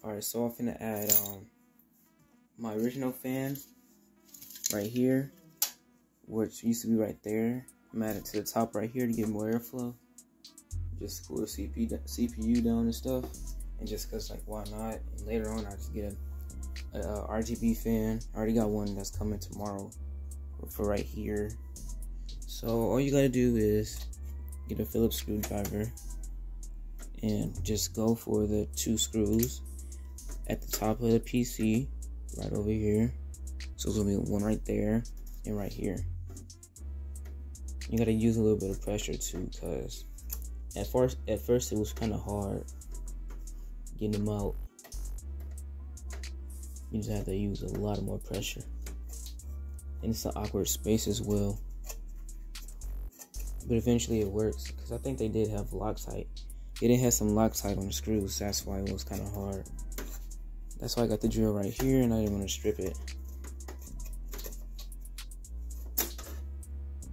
Alright, so I'm finna add my original fan right here, which used to be right there. I'm adding it to the top right here to get more airflow. Just cool the CPU down and stuff. And just cause like why not? And later on I just get a RGB fan. I already got one that's coming tomorrow for right here. So all you gotta do is get a Phillips screwdriver and just go for the 2 screws at the top of the PC right over here. So it's gonna be one right there and right here. You gotta use a little bit of pressure too, cause at first it was kind of hard getting them out. You just have to use a lot more pressure, and it's an awkward space as well. But eventually it works, because I think they did have Loctite. They did have some Loctite on the screws, so that's why it was kind of hard. That's why I got the drill right here, and I didn't want to strip it.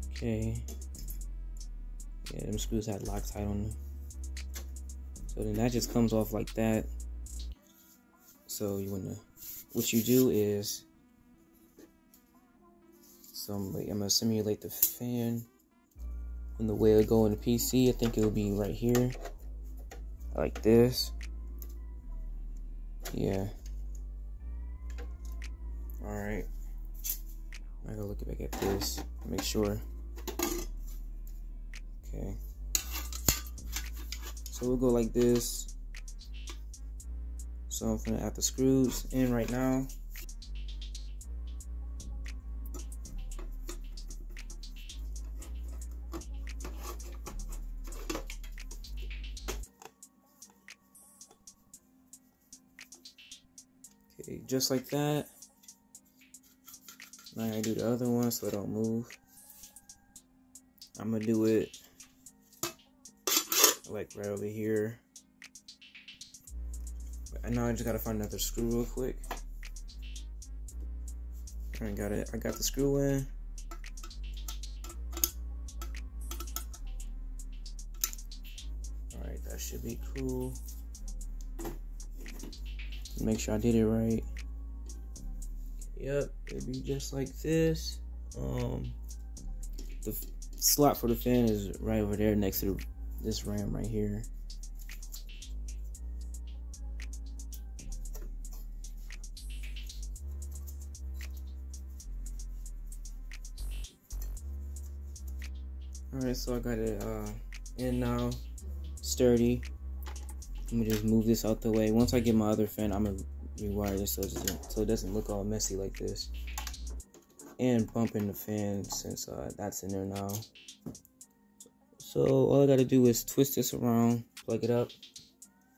Okay. Yeah, them screws had Loctite on them. So then that just comes off like that. So what you do is, I'm gonna simulate the fan. And the way it'll go in the PC, I think it'll be right here, like this. Yeah. All right. I gotta look back at this, make sure. Okay. So we'll go like this. So I'm gonna add the screws in right now. Okay, just like that. Now I gotta do the other one so it don't move. I'm gonna do it like right over here. And now I just gotta find another screw real quick. I got it. I got the screw in. Alright, that should be cool. Make sure I did it right. Yep, it'd be just like this. The slot for the fan is right over there next to this RAM right here. Alright, so I got it in now, sturdy. Let me just move this out the way. Once I get my other fan, I'm gonna rewire this so it doesn't look all messy like this. And bump in the fan since that's in there now. So all I gotta do is twist this around, plug it up.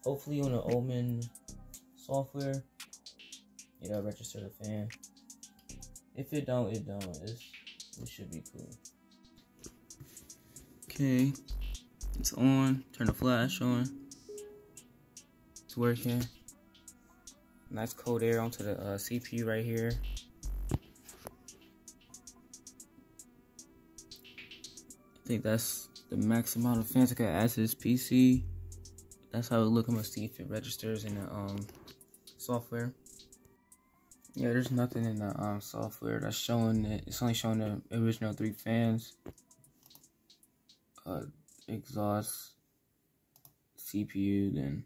Hopefully on the Omen software, it'll register the fan. If it don't, it don't. It should be cool. Okay, it's on. Turn the flash on. It's working. Nice cold air onto the CPU right here. I think that's the max amount of fans I can add to this PC. That's how it look. I'm gonna see if it registers in the software. Yeah, there's nothing in the software that's showing it. It's only showing the original 3 fans, exhaust, CPU, then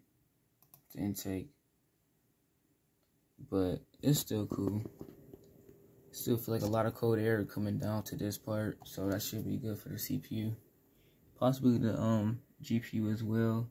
the intake. But it's still cool. Still feel like a lot of cold air coming down to this part, so that should be good for the CPU. Possibly the GPU as well.